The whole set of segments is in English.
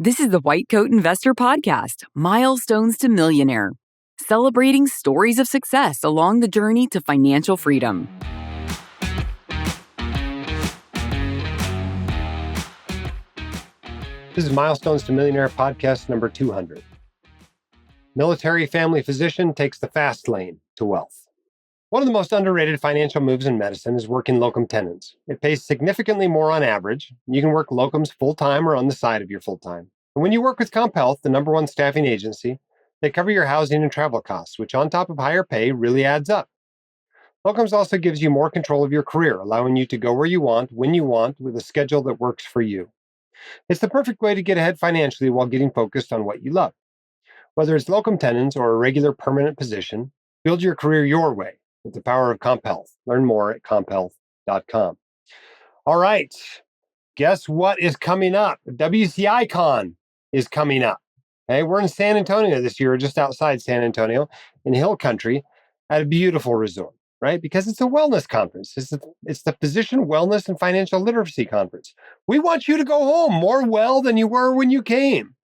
This is the White Coat Investor Podcast, Milestones to Millionaire, celebrating stories of success along the journey to financial freedom. This is Milestones to Millionaire Podcast number 200. Military family physician takes the fast lane to wealth. One of the most underrated financial moves in medicine is working locum tenens. It pays significantly more on average. You can work locums full-time or on the side of your full-time. And when you work with CompHealth, the number one staffing agency, they cover your housing and travel costs, which on top of higher pay really adds up. Locums also gives you more control of your career, allowing you to go where you want, when you want, with a schedule that works for you. It's the perfect way to get ahead financially while getting focused on what you love. Whether it's locum tenens or a regular permanent position, build your career your way with the power of CompHealth. Learn more at comphealth.com. All right. Guess what is coming up? WCICon is coming up. Okay, we're in San Antonio this year, just outside San Antonio in Hill Country at a beautiful resort, right? Because it's a wellness conference. It's the Physician Wellness and Financial Literacy Conference. We want you to go home more well than you were when you came.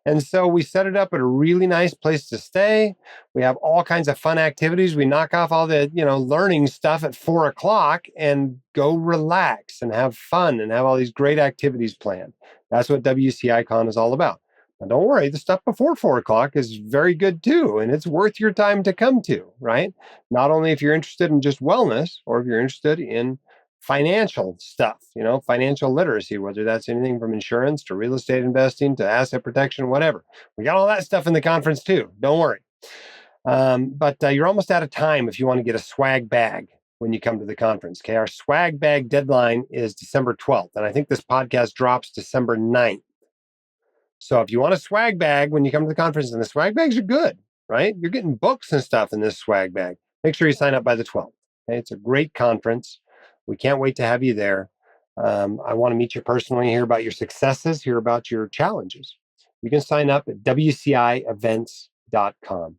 And so we set it up at a really nice place to stay. We have all kinds of fun activities. We knock off all the, learning stuff at 4:00 and go relax and have fun and have all these great activities planned. That's what WCICon is all about. Now, don't worry, the stuff before 4:00 is very good too, and it's worth your time to come to, right? Not only if you're interested in just wellness or if you're interested in financial stuff, financial literacy, whether that's anything from insurance to real estate investing to asset protection, whatever. We got all that stuff in the conference too. Don't worry. But you're almost out of time if you want to get a swag bag when you come to the conference. Okay, our swag bag deadline is December 12th, and I think this podcast drops December 9th. So if you want a swag bag when you come to the conference, and the swag bags are good, right? You're getting books and stuff in this swag bag. Make sure you sign up by the 12th. Okay? It's a great conference. We can't wait to have you there. I want to meet you personally, hear about your successes, hear about your challenges. You can sign up at WCIevents.com.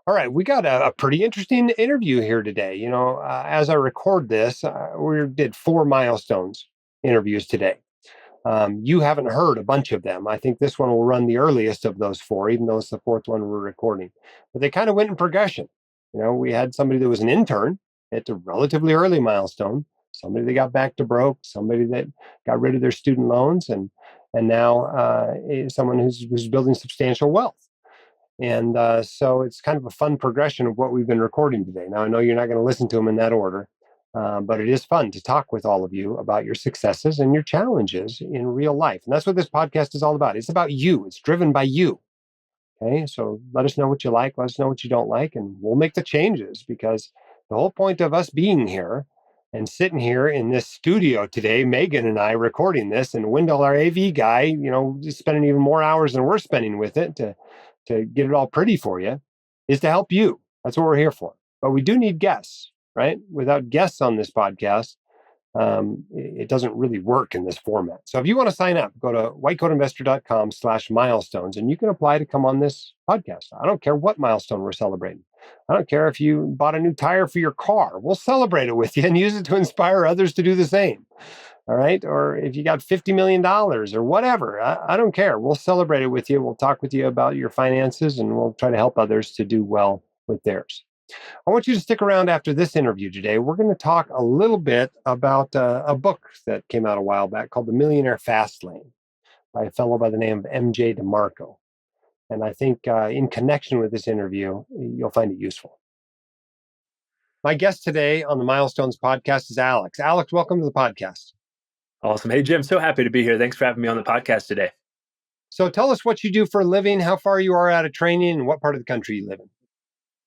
All right, we got a pretty interesting interview here today. As I record this, we did 4 milestones interviews today. You haven't heard a bunch of them. I think this one will run the earliest of those 4, even though it's the 4th one we're recording. But they kind of went in progression. We had somebody that was an intern at a relatively early milestone, somebody that got back to broke, somebody that got rid of their student loans, and now someone who's building substantial wealth. And so it's kind of a fun progression of what we've been recording today. Now, I know you're not going to listen to them in that order, but it is fun to talk with all of you about your successes and your challenges in real life. And that's what this podcast is all about. It's about you. It's driven by you. Okay, so let us know what you like. Let us know what you don't like, and we'll make the changes, because the whole point of us being here and sitting here in this studio today, Megan and I recording this, and Wendell, our AV guy, spending even more hours than we're spending with it to get it all pretty for you, is to help you. That's what we're here for. But we do need guests, right? Without guests on this podcast, it doesn't really work in this format. So if you want to sign up, go to whitecoatinvestor.com/milestones, and you can apply to come on this podcast. I don't care what milestone we're celebrating. I don't care if you bought a new tire for your car. We'll celebrate it with you and use it to inspire others to do the same. All right. Or if you got $50 million or whatever, I don't care. We'll celebrate it with you. We'll talk with you about your finances, and we'll try to help others to do well with theirs. I want you to stick around after this interview today. We're going to talk a little bit about a book that came out a while back called The Millionaire Fastlane by a fellow by the name of DeMarco. And I think in connection with this interview, you'll find it useful. My guest today on the Milestones podcast is Alex. Alex, welcome to the podcast. Awesome. Hey, Jim, so happy to be here. Thanks for having me on the podcast today. So tell us what you do for a living, how far you are out of training, and what part of the country you live in.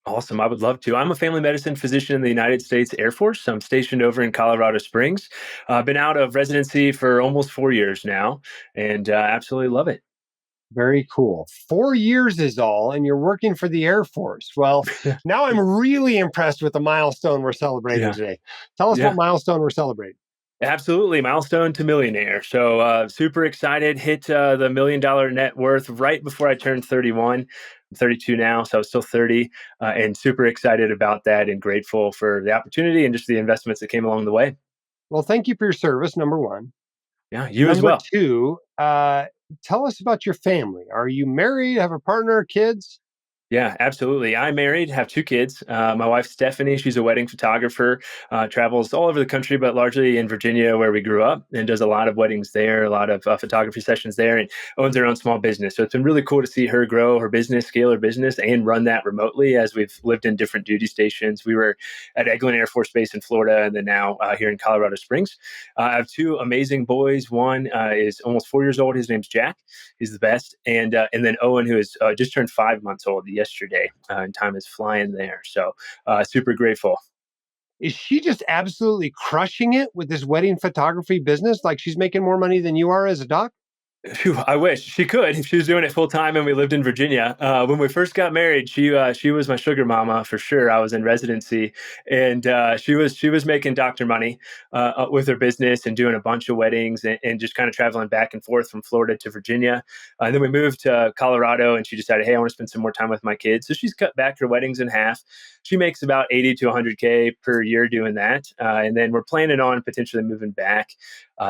Awesome. I would love to. I'm a family medicine physician in the United States Air Force. I'm stationed over in Colorado Springs. I've been out of residency for almost 4 years now, and absolutely love it. Very cool. 4 years is all, and you're working for the Air Force. Well, now I'm really impressed with the milestone we're celebrating today. Tell us what milestone we're celebrating. Absolutely. Milestone to millionaire. So super excited. Hit the $1 million net worth right before I turned 31. I'm 32 now, so I was still 30, and super excited about that and grateful for the opportunity and just the investments that came along the way. Well, thank you for your service, number one. Yeah, you as well. Number two, Tell us about your family. Are you married, have a partner, kids? Yeah, absolutely. I'm married, have two kids. My wife, Stephanie, she's a wedding photographer, travels all over the country, but largely in Virginia, where we grew up, and does a lot of weddings there, a lot of photography sessions there, and owns her own small business. So it's been really cool to see her grow her business, scale her business, and run that remotely as we've lived in different duty stations. We were at Eglin Air Force Base in Florida, and then now here in Colorado Springs. I have two amazing boys. One is almost 4 years old. His name's Jack. He's the best. And then Owen, who is just turned 5 months old yesterday, and time is flying there. So super grateful. Is she just absolutely crushing it with this wedding photography business? Like she's making more money than you are as a doc? Phew, I wish she could. She was doing it full time, and we lived in Virginia. When we first got married, she was my sugar mama for sure. I was in residency, and she was making doctor money with her business and doing a bunch of weddings and just kind of traveling back and forth from Florida to Virginia. And then we moved to Colorado, and she decided, hey, I want to spend some more time with my kids. So she's cut back her weddings in half. She makes about 80 to 100K per year doing that, and then we're planning on potentially moving back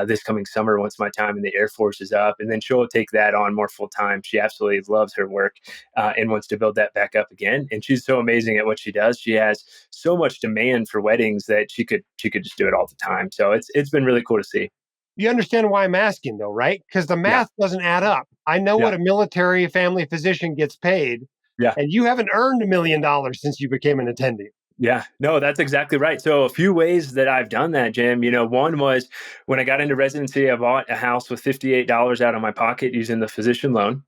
this coming summer once my time in the Air Force is up. And then she'll take that on more full time. She absolutely loves her work and wants to build that back up again. And she's so amazing at what she does. She has so much demand for weddings that she could just do it all the time. So it's been really cool to see. You understand why I'm asking though, right? Because the Yeah, math doesn't add up. I know yeah, what a military family physician gets paid, yeah. and you haven't earned $1 million since you became an attending. Yeah, no, that's exactly right. So a few ways that I've done that, Jim. One was when I got into residency, I bought a house with $58 out of my pocket using the physician loan.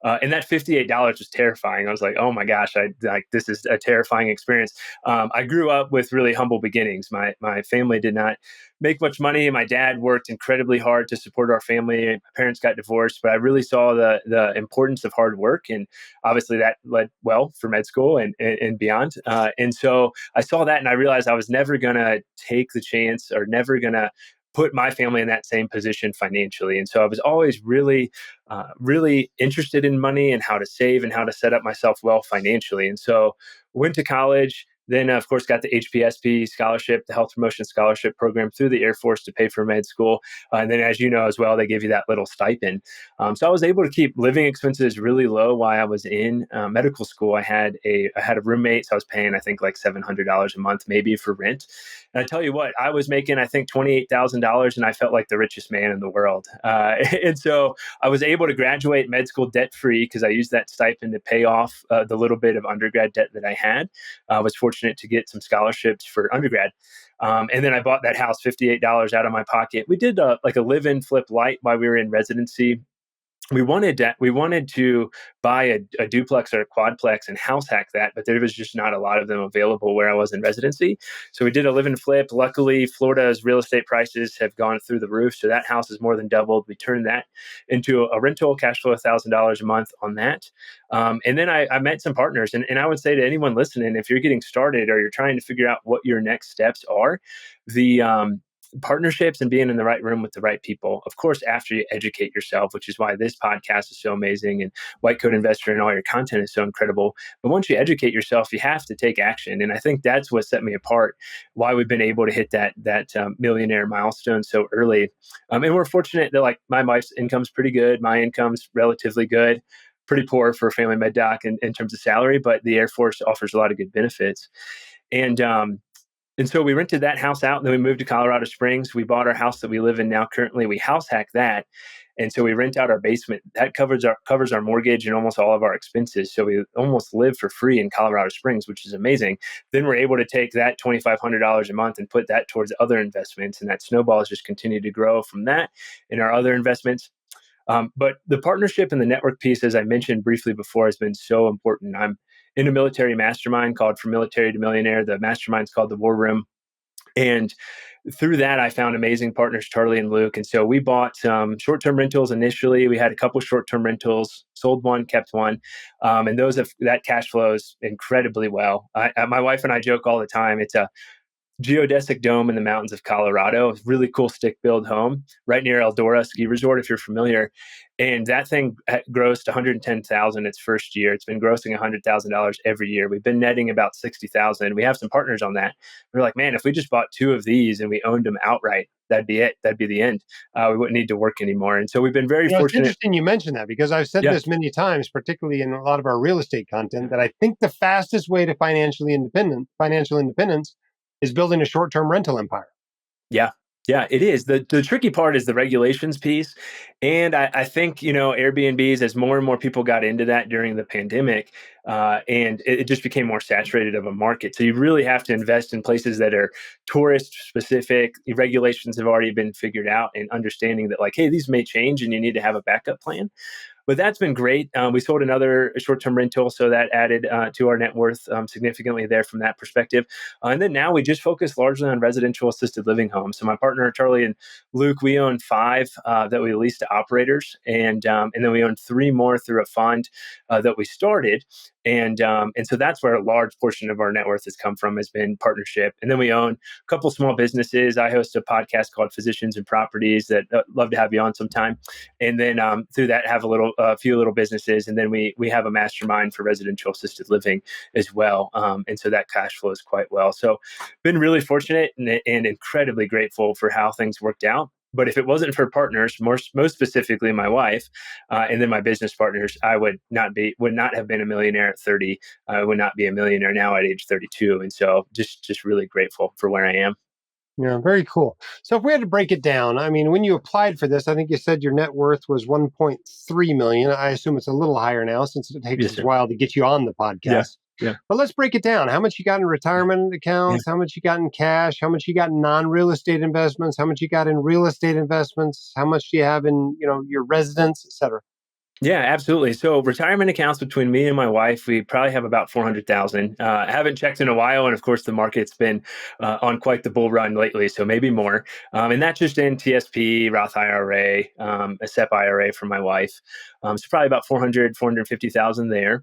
And that $58 was terrifying. I was like, oh my gosh, this is a terrifying experience. I grew up with really humble beginnings. My family did not make much money. My dad worked incredibly hard to support our family. My parents got divorced, but I really saw the importance of hard work, and obviously that led well for med school and beyond. And so I saw that, and I realized I was never gonna take the chance or never gonna put my family in that same position financially. And so I was always really interested in money and how to save and how to set up myself well financially. And so went to college. Then, of course, got the HPSP scholarship, the Health Promotion Scholarship Program through the Air Force to pay for med school. And then, as you know as well, they give you that little stipend. So I was able to keep living expenses really low while I was in medical school. I had a roommate, so I was paying I think like $700 a month maybe for rent. And I tell you what, I was making I think $28,000, and I felt like the richest man in the world. And so I was able to graduate med school debt free because I used that stipend to pay off the little bit of undergrad debt that I had. I was fortunate to get some scholarships for undergrad. And then I bought that house $58 out of my pocket. We did like a live in flip light while we were in residency. We wanted to buy a duplex or a quadplex and house hack that, but there was just not a lot of them available where I was in residency. So we did a live and flip. Luckily, Florida's real estate prices have gone through the roof, so that house has more than doubled. We turned that into a rental, cash flow $1,000 a month on that. And then I met some partners, and I would say to anyone listening, if you're getting started or you're trying to figure out what your next steps are, the partnerships and being in the right room with the right people. Of course, after you educate yourself, which is why this podcast is so amazing and White Coat Investor and all your content is so incredible. But once you educate yourself, you have to take action. And I think that's what set me apart, why we've been able to hit that millionaire milestone so early. And we're fortunate that like my wife's income's pretty good. My income's relatively good. Pretty poor for a family med doc in terms of salary, but the Air Force offers a lot of good benefits. And so we rented that house out, and then we moved to Colorado Springs. We bought our house that we live in now currently. We house hacked that. And so we rent out our basement. That covers our mortgage and almost all of our expenses. So we almost live for free in Colorado Springs, which is amazing. Then we're able to take that $2,500 a month and put that towards other investments. And that snowball has just continued to grow from that in our other investments. But the partnership and the network piece, as I mentioned briefly before, has been so important. I'm in a military mastermind called From Military to Millionaire. The mastermind's called the War Room. And through that, I found amazing partners, Charlie and Luke. And so we bought some short-term rentals initially. We had a couple short-term rentals, sold one, kept one. And that cash flows incredibly well. My wife and I joke all the time. geodesic dome in the mountains of Colorado. A really cool stick-built home right near Eldora Ski Resort, if you're familiar. And that thing grossed 110,000 its first year. It's been grossing $100,000 every year. We've been netting about 60,000. We have some partners on that. We're like, man, if we just bought two of these and we owned them outright, that'd be it. That'd be the end. We wouldn't need to work anymore. And so we've been very It's fortunate. interesting you mentioned that because I've said Yeah, this many times, particularly in a lot of our real estate content, that I think the fastest way to financial independence is building a short-term rental empire. yeah. Yeah, it is. The tricky part is the regulations piece. And I think, Airbnbs, as more and more people got into that during the pandemic, and it just became more saturated of a market. So you really have to invest in places that are tourist specific. The regulations have already been figured out, and understanding that, like, hey, these may change and you need to have a backup plan. But that's been great. We sold another short-term rental, so that added to our net worth significantly there from that perspective. And then now we just focus largely on residential assisted living homes. So my partner Charlie and Luke, we own five that we lease to operators, and then we own three more through a fund that we started. And so that's where a large portion of our net worth has come from, has been partnership. And then we own a couple small businesses. I host a podcast called Physicians and Properties that love to have you on sometime. And then through that, have a few little businesses, and then we have a mastermind for residential assisted living as well. And so that cash flows quite well. So been really fortunate and incredibly grateful for how things worked out. But if it wasn't for partners, most specifically my wife, and then my business partners, I would not have been a millionaire at 30. I would not be a millionaire now at age 32. And so just really grateful for where I am. Yeah, very cool. So if we had to break it down, I mean, when you applied for this, I think you said your net worth was 1.3 million. I assume it's a little higher now since it takes Yes, us a sir. while to get you on the Yeah. podcast. Yeah. But let's break it down. How much you got in retirement Yeah. accounts? How much you got in cash? How much you got in non-real estate investments? How much you got in real estate investments? How much do you have in, your residence, et cetera? Yeah, absolutely. So retirement accounts between me and my wife, we probably have about 400,000. I haven't checked in a while, and of course, the market's been on quite the bull run lately, so maybe more. And that's just in TSP, Roth IRA, a SEP IRA for my wife. So probably about 450,000 there.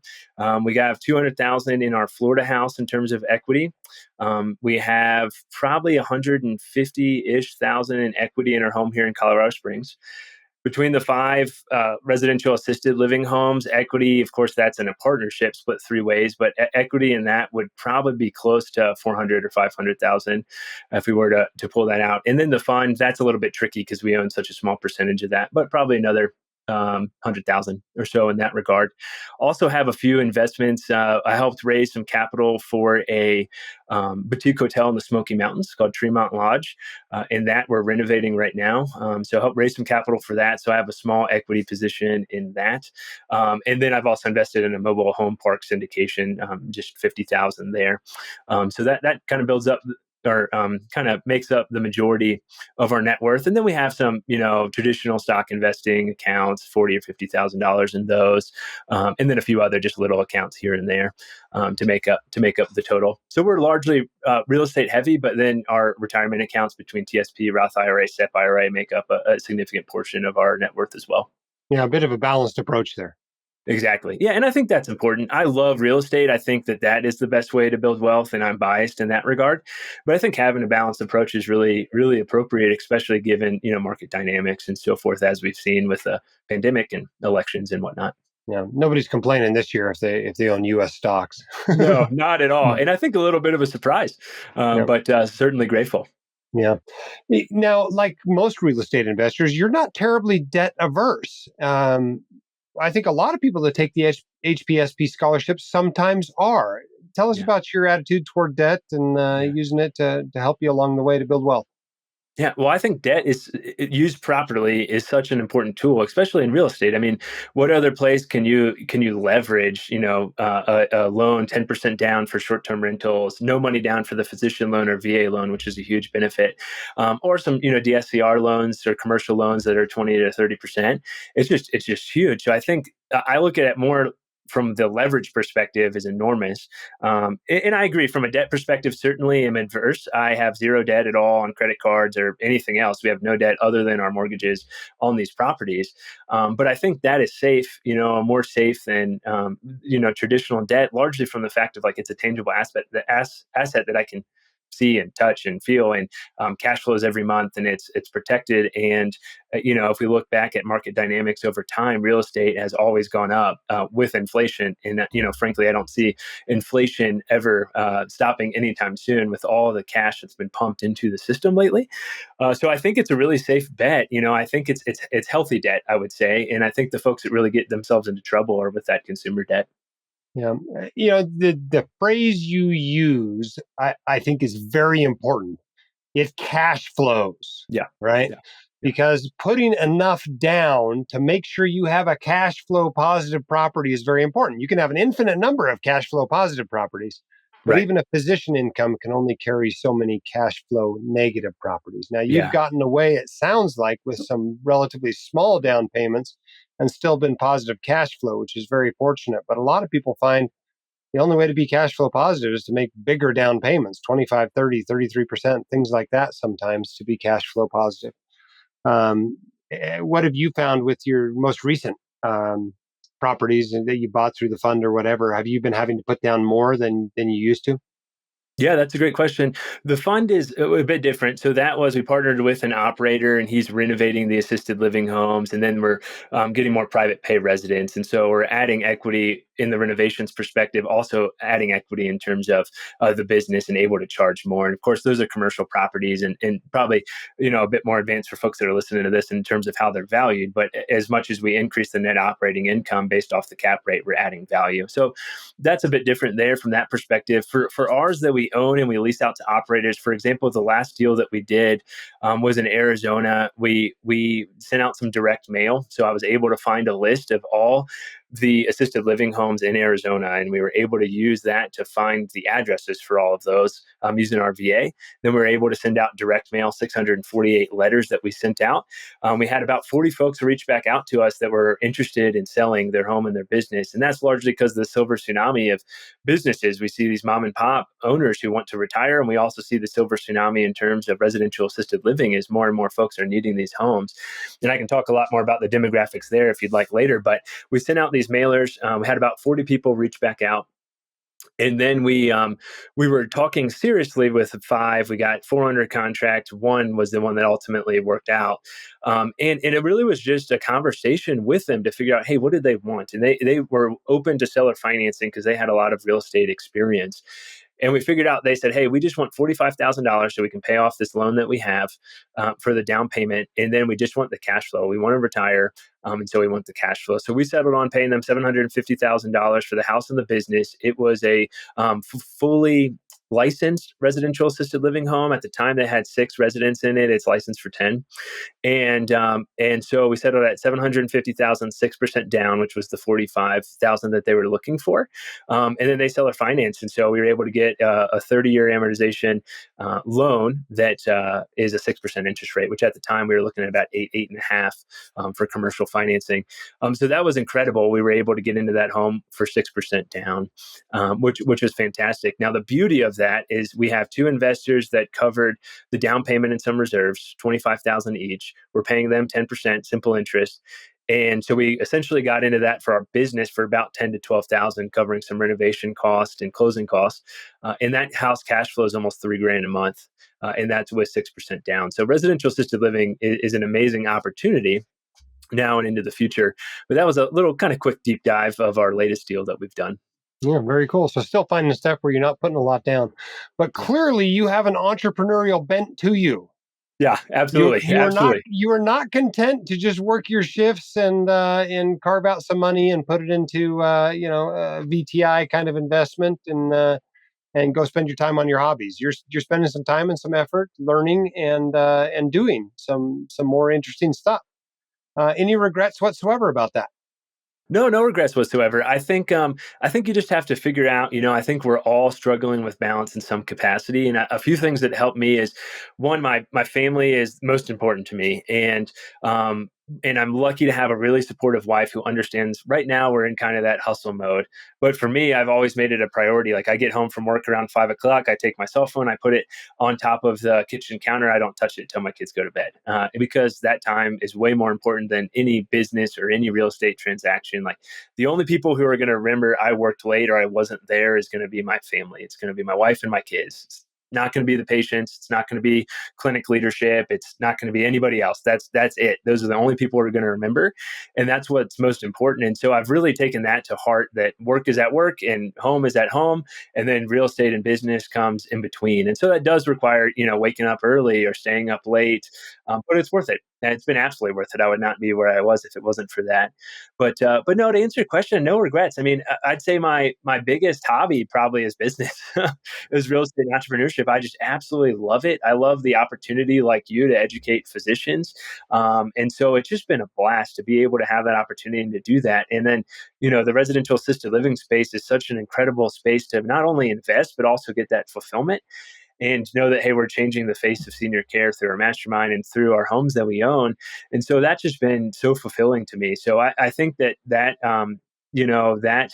We got 200,000 in our Florida house in terms of equity. We have probably 150-ish thousand in equity in our home here in Colorado Springs. Between the five residential assisted living homes, equity, of course, that's in a partnership split three ways, but equity in that would probably be close to 400 or 500,000 if we were to pull that out. And then the fund, that's a little bit tricky because we own such a small percentage of that, but probably another 100,000 or so in that regard. Also have a few investments. I helped raise some capital for a boutique hotel in the Smoky Mountains called Tremont Lodge, and that we're renovating right now. So help raise some capital for that. So I have a small equity position in that. And then I've also invested in a mobile home park syndication, just 50,000 there. So that kind of builds up or kind of makes up the majority of our net worth. And then we have some, traditional stock investing accounts, $40,000 or $50,000 in those, and then a few other just little accounts here and there to make up the total. So we're largely real estate heavy, but then our retirement accounts between TSP, Roth IRA, SEP IRA make up a significant portion of our net worth as well. Yeah, a bit of a balanced approach there. Exactly. Yeah. And I think that's important. I love real estate. I think that is the best way to build wealth, and I'm biased in that regard. But I think having a balanced approach is really, really appropriate, especially given, market dynamics and so forth, as we've seen with the pandemic and elections and whatnot. Yeah, nobody's complaining this year if they own U.S. stocks. No, not at all. And I think a little bit of a surprise, Yeah. but certainly grateful. Yeah. Now, like most real estate investors, you're not terribly debt averse. I think a lot of people that take the HPSP scholarships sometimes are. Tell us Yeah. about your attitude toward debt and using it to help you along the way to build wealth. Yeah, well, I think debt used properly is such an important tool, especially in real estate. I mean, what other place can you leverage, a loan 10% down for short-term rentals, no money down for the physician loan or VA loan, which is a huge benefit, or some DSCR loans or commercial loans that are 20 to 30%. It's just huge. So I think I look at it more from the leverage perspective is enormous. And I agree from a debt perspective, certainly I'm adverse. I have zero debt at all on credit cards or anything else. We have no debt other than our mortgages on these properties. But I think that is safe, more safe than, traditional debt, largely from the fact of like, it's a tangible asset that I can see and touch and feel, and cash flows every month, and it's protected. And if we look back at market dynamics over time, real estate has always gone up with inflation. And frankly, I don't see inflation ever stopping anytime soon with all the cash that's been pumped into the system lately. So I think it's a really safe bet. I think it's healthy debt, I would say, and I think the folks that really get themselves into trouble are with that consumer debt. Yeah. The phrase you use, I think is very important. It cash flows, Yeah, right? yeah, yeah. Because putting enough down to make sure you have a cash flow positive property is very important. You can have an infinite number of cash flow positive properties, but Right. even a physician income can only carry so many cash flow negative properties. Now, you've Yeah. gotten away, it sounds like, with some relatively small down payments and still been positive cash flow, which is very fortunate. But a lot of people find the only way to be cash flow positive is to make bigger down payments, 25, 30, 33%, things like that sometimes to be cash flow positive. What have you found with your most recent properties that you bought through the fund or whatever? Have you been having to put down more than you used to? Yeah, that's a great question. The fund is a bit different. So that was, we partnered with an operator, and he's renovating the assisted living homes, and then we're getting more private pay residents, and so we're adding equity in the renovations perspective, also adding equity in terms of the business and able to charge more. And of course, those are commercial properties, and probably a bit more advanced for folks that are listening to this in terms of how they're valued. But as much as we increase the net operating income based off the cap rate, we're adding value. So that's a bit different there from that perspective. For ours that we own and we lease out to operators, for example, the last deal that we did was in Arizona. We sent out some direct mail, so I was able to find a list of all the assisted living homes in Arizona, and we were able to use that to find the addresses for all of those using our VA. Then we were able to send out direct mail, 648 letters that we sent out. We had about 40 folks reach back out to us that were interested in selling their home and their business, and that's largely because of the silver tsunami of businesses. We see these mom and pop owners who want to retire, and we also see the silver tsunami in terms of residential assisted living as more and more folks are needing these homes. And I can talk a lot more about the demographics there if you'd like later, but we sent out these mailers. We had about 40 people reach back out. And then we were talking seriously with 5. We got 4 under contract. 1 was the one that ultimately worked out. And it really was just a conversation with them to figure out, hey, what did they want? And they were open to seller financing because they had a lot of real estate experience. And we figured out, they said, hey, we just want $45,000 so we can pay off this loan that we have for the down payment. And then we just want the cash flow. We want to retire. And so we want the cash flow. So we settled on paying them $750,000 for the house and the business. It was a fully licensed residential assisted living home. At the time, they had 6 residents in it. It's licensed for 10. And so we settled at 750,000, 6% down, which was the 45,000 that they were looking for. And then they seller finance. And so we were able to get a 30-year amortization loan that is a 6% interest rate, which at the time we were looking at about 8.5 for commercial financing. So that was incredible. We were able to get into that home for 6% down, which was fantastic. Now, the beauty of that is we have 2 investors that covered the down payment and some reserves, 25,000 each. We're paying them 10% simple interest. And so we essentially got into that for our business for about 10 to 12,000, covering some renovation costs and closing costs. And that house cash flow is almost $3,000 a month. And that's with 6% down. So residential assisted living is an amazing opportunity now and into the future. But that was a little kind of quick deep dive of our latest deal that we've done. Yeah, very cool. So still finding a step where you're not putting a lot down, but clearly you have an entrepreneurial bent to you. Yeah, You absolutely. you are not Absolutely. you are not content to just work your shifts and carve out some money and put it into a VTI kind of investment and go spend your time on your hobbies. You're spending some time and some effort learning and doing some more interesting stuff. Any regrets whatsoever about that? No regrets whatsoever. I think you just have to figure out. I think we're all struggling with balance in some capacity, and a few things that help me is, one, my family is most important to me, and I'm lucky to have a really supportive wife who understands. Right now, we're in kind of that hustle mode, but for me, I've always made it a priority. Like, I get home from work around 5 o'clock, I take my cell phone, I put it on top of the kitchen counter. I don't touch it until my kids go to bed, because that time is way more important than any business or any real estate transaction. Like, the only people who are going to remember I worked late or I wasn't there is going to be my family. It's going to be my wife and my kids. not going to be the patients. It's not going to be clinic leadership. It's not going to be anybody else. That's it. Those are the only people we're going to remember. And that's what's most important. And so I've really taken that to heart, that work is at work and home is at home. And then real estate and business comes in between. And so that does require, waking up early or staying up late, but it's worth it. And it's been absolutely worth it. I would not be where I was if it wasn't for that. But no, to answer your question, no regrets. I mean, I'd say my biggest hobby probably is business, is real estate and entrepreneurship. I just absolutely love it. I love the opportunity, like you, to educate physicians, and so it's just been a blast to be able to have that opportunity and to do that. And then, the residential assisted living space is such an incredible space to not only invest but also get that fulfillment and know that, hey, we're changing the face of senior care through our mastermind and through our homes that we own. And so that's just been so fulfilling to me. So I think that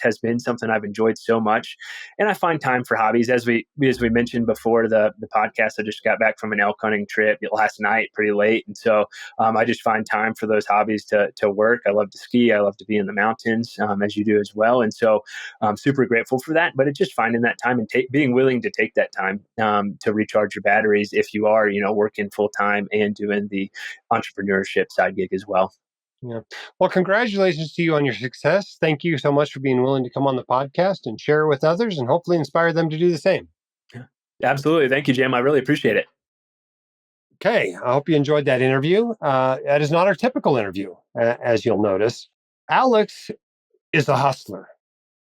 has been something I've enjoyed so much. And I find time for hobbies. As we mentioned before the podcast, I just got back from an elk hunting trip last night pretty late. And so I just find time for those hobbies to work. I love to ski. I love to be in the mountains, as you do as well. And so I'm super grateful for that. But it's just finding that time and being willing to take that time to recharge your batteries if you are, working full time and doing the entrepreneurship side gig as well. Yeah. Well, congratulations to you on your success. Thank you so much for being willing to come on the podcast and share it with others and hopefully inspire them to do the same. Absolutely. Thank you, Jim. I really appreciate it. Okay. I hope you enjoyed that interview. That is not our typical interview, as you'll notice. Alex is a hustler.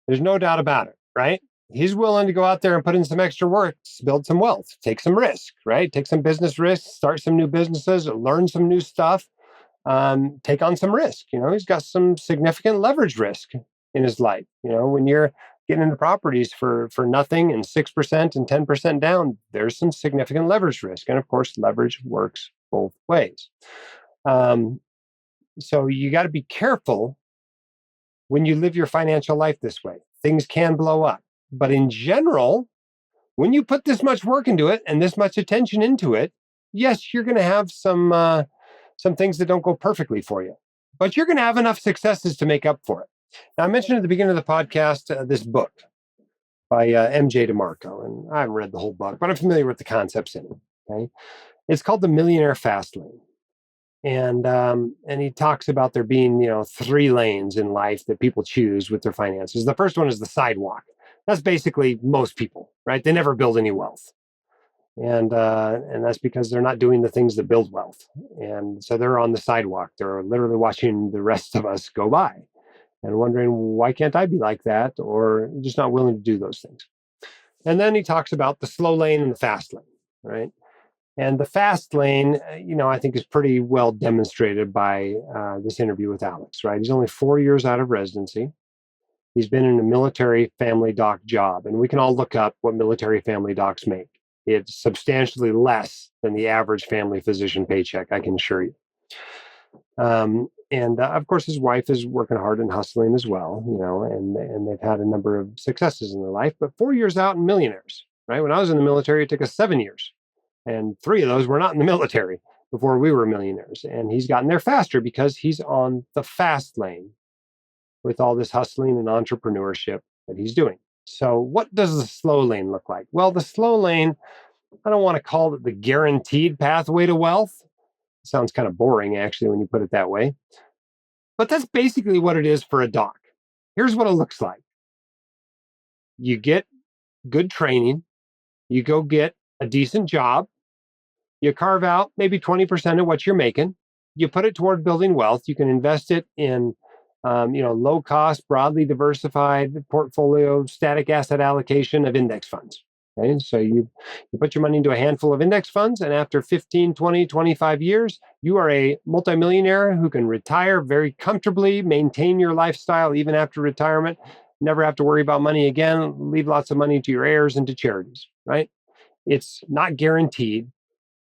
There's no doubt about it, right? He's willing to go out there and put in some extra work, build some wealth, take some risk, right? Take some business risks, start some new businesses, learn some new stuff. Take on some risk. He's got some significant leverage risk in his life. When you're getting into properties for nothing and 6% and 10% down, there's some significant leverage risk. And of course, leverage works both ways. So you got to be careful when you live your financial life this way. Things can blow up. But in general, when you put this much work into it and this much attention into it, yes, you're going to have some things that don't go perfectly for you, but you're going to have enough successes to make up for it. Now, I mentioned at the beginning of the podcast this book by DeMarco, and I haven't read the whole book, but I'm familiar with the concepts in it. Okay, it's called the Millionaire Fastlane, and he talks about there being 3 lanes in life that people choose with their finances. The first one is the sidewalk. That's basically most people, right? They never build any wealth. And that's because they're not doing the things that build wealth. And so they're on the sidewalk. They're literally watching the rest of us go by and wondering, why can't I be like that? Or just not willing to do those things. And then he talks about the slow lane and the fast lane, right? And the fast lane, I think is pretty well demonstrated by this interview with Alex, right? He's only 4 years out of residency. He's been in a military family doc job. And we can all look up what military family docs make. It's substantially less than the average family physician paycheck, I can assure you. And of course, his wife is working hard and hustling as well, and they've had a number of successes in their life. But 4 years out and millionaires, right? When I was in the military, it took us 7 years. And 3 of those were not in the military before we were millionaires. And he's gotten there faster because he's on the fast lane with all this hustling and entrepreneurship that he's doing. So what does the slow lane look like? Well, the slow lane, I don't want to call it the guaranteed pathway to wealth. It sounds kind of boring, actually, when you put it that way. But that's basically what it is for a doc. Here's what it looks like. You get good training. You go get a decent job. You carve out maybe 20% of what you're making. You put it toward building wealth. You can invest it in low cost, broadly diversified portfolio, static asset allocation of index funds. Okay? So you put your money into a handful of index funds, and after 15, 20, 25 years, you are a multimillionaire who can retire very comfortably, maintain your lifestyle even after retirement, never have to worry about money again, leave lots of money to your heirs and to charities, right? It's not guaranteed,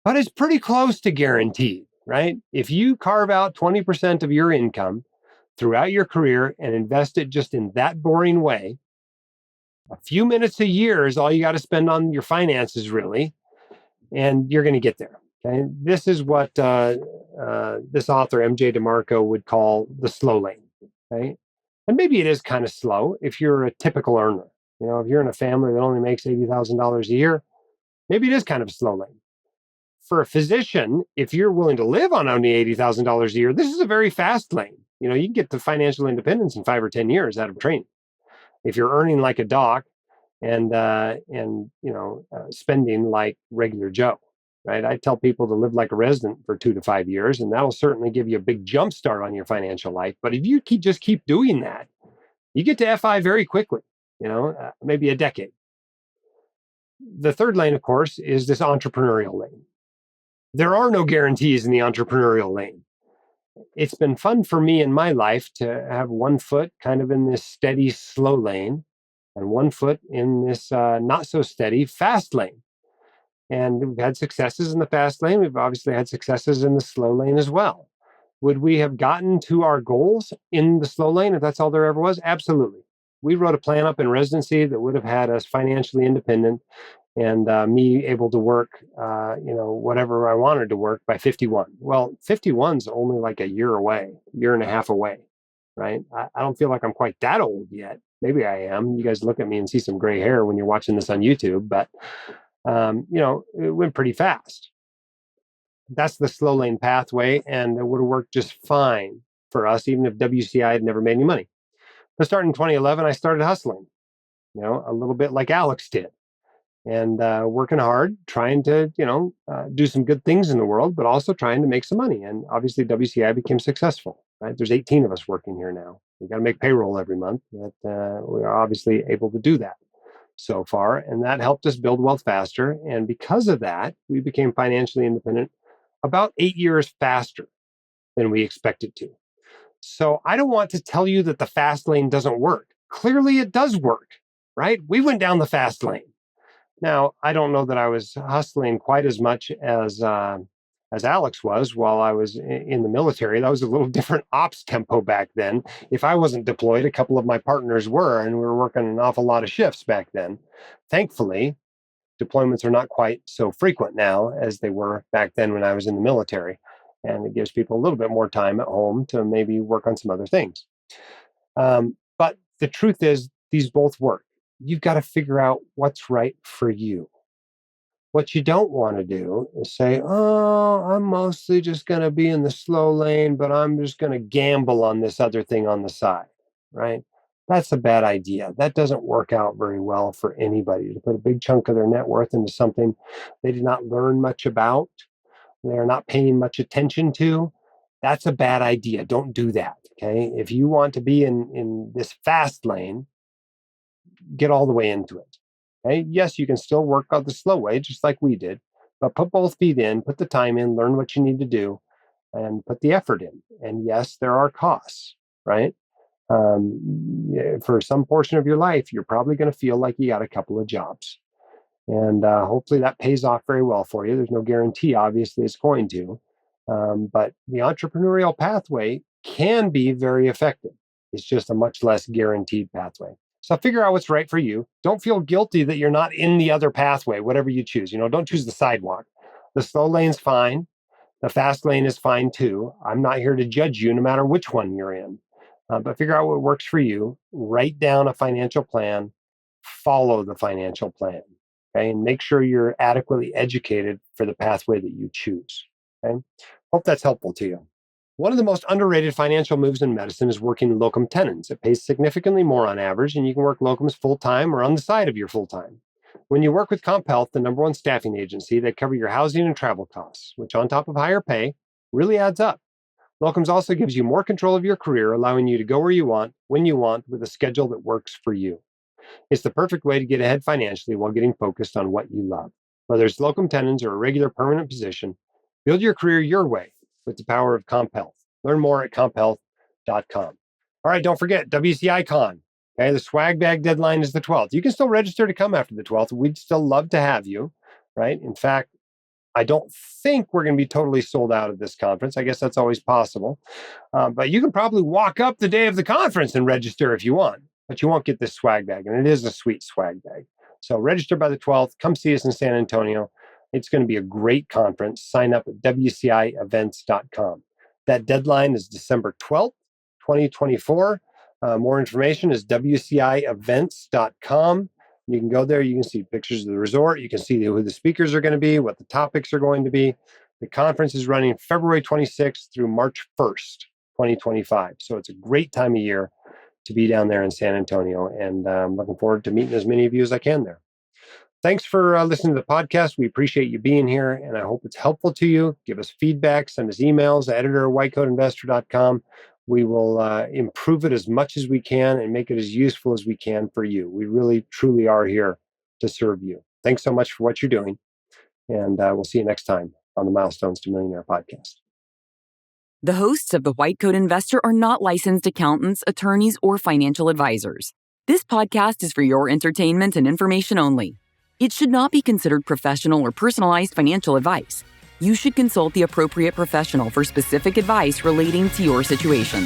but it's pretty close to guaranteed, right? If you carve out 20% of your income throughout your career and invest it just in that boring way, a few minutes a year is all you got to spend on your finances, really, and you're going to get there. Okay? This is what this author, DeMarco, would call the slow lane. Okay? And maybe it is kind of slow if you're a typical earner. If you're in a family that only makes $80,000 a year, maybe it is kind of a slow lane. For a physician, if you're willing to live on only $80,000 a year, this is a very fast lane. You can get to financial independence in 5 or 10 years out of training. If you're earning like a doc and spending like regular Joe, right? I tell people to live like a resident for 2 to 5 years, and that'll certainly give you a big jump start on your financial life. But if you just keep doing that, you get to FI very quickly, maybe a decade. The third lane, of course, is this entrepreneurial lane. There are no guarantees in the entrepreneurial lane. It's been fun for me in my life to have one foot kind of in this steady, slow lane and one foot in this not so steady, fast lane. And we've had successes in the fast lane. We've obviously had successes in the slow lane as well. Would we have gotten to our goals in the slow lane if that's all there ever was? Absolutely. We wrote a plan up in residency that would have had us financially independent and me able to work, whatever I wanted to work by 51. Well, 51's only like a year and a half away, right? I don't feel like I'm quite that old yet. Maybe I am. You guys look at me and see some gray hair when you're watching this on YouTube, but, it went pretty fast. That's the slow lane pathway, and it would have worked just fine for us, even if WCI had never made any money. But starting in 2011, I started hustling, a little bit like Alex did. And working hard, trying to, do some good things in the world, but also trying to make some money. And obviously WCI became successful, right? There's 18 of us working here now. We've got to make payroll every month, but we are obviously able to do that so far. And that helped us build wealth faster. And because of that, we became financially independent about 8 years faster than we expected to. So I don't want to tell you that the fast lane doesn't work. Clearly it does work, right? We went down the fast lane. Now, I don't know that I was hustling quite as much as Alex was while I was in the military. That was a little different ops tempo back then. If I wasn't deployed, a couple of my partners were, and we were working an awful lot of shifts back then. Thankfully, deployments are not quite so frequent now as they were back then when I was in the military. And it gives people a little bit more time at home to maybe work on some other things. But the truth is, these both work. You've got to figure out what's right for you. What you don't want to do is say, oh, I'm mostly just going to be in the slow lane, but I'm just going to gamble on this other thing on the side, right? That's a bad idea. That doesn't work out very well for anybody to put a big chunk of their net worth into something they did not learn much about, they're not paying much attention to. That's a bad idea. Don't do that, okay? If you want to be in this fast lane, get all the way into it. Okay? Yes, you can still work out the slow way, just like we did, but put both feet in, put the time in, learn what you need to do, and put the effort in. And yes, there are costs, right? For some portion of your life, you're probably going to feel like you got a couple of jobs. And hopefully that pays off very well for you. There's no guarantee, obviously, it's going to. But the entrepreneurial pathway can be very effective. It's just a much less guaranteed pathway. So figure out what's right for you. Don't feel guilty that you're not in the other pathway, whatever you choose. Don't choose the sidewalk. The slow lane's fine. The fast lane is fine too. I'm not here to judge you no matter which one you're in. But figure out what works for you. Write down a financial plan. Follow the financial plan. Okay? And make sure you're adequately educated for the pathway that you choose. Okay? Hope that's helpful to you. One of the most underrated financial moves in medicine is working locum tenens. It pays significantly more on average, and you can work locums full-time or on the side of your full-time. When you work with CompHealth, the #1 staffing agency, they cover your housing and travel costs, which on top of higher pay, really adds up. Locums also gives you more control of your career, allowing you to go where you want, when you want, with a schedule that works for you. It's the perfect way to get ahead financially while getting focused on what you love. Whether it's locum tenens or a regular permanent position, build your career your way with the power of CompHealth. Learn more at comphealth.com. All right, don't forget WCI Con. Okay, the swag bag deadline is the 12th. You can still register to come after the 12th. We'd still love to have you, right? In fact, I don't think we're going to be totally sold out of this conference. I guess that's always possible. But you can probably walk up the day of the conference and register if you want, but you won't get this swag bag. And it is a sweet swag bag. So register by the 12th. Come see us in San Antonio. It's going to be a great conference. Sign up at WCIevents.com. That deadline is December 12th, 2024. More information is WCIevents.com. You can go there. You can see pictures of the resort. You can see who the speakers are going to be, what the topics are going to be. The conference is running February 26th through March 1st, 2025. So it's a great time of year to be down there in San Antonio. And I'm looking forward to meeting as many of you as I can there. Thanks for listening to the podcast. We appreciate you being here, and I hope it's helpful to you. Give us feedback, send us emails, editor@whitecoatinvestor.com. We will improve it as much as we can and make it as useful as we can for you. We really, truly are here to serve you. Thanks so much for what you're doing, and we'll see you next time on the Milestones to Millionaire podcast. The hosts of The White Coat Investor are not licensed accountants, attorneys, or financial advisors. This podcast is for your entertainment and information only. It should not be considered professional or personalized financial advice. You should consult the appropriate professional for specific advice relating to your situation.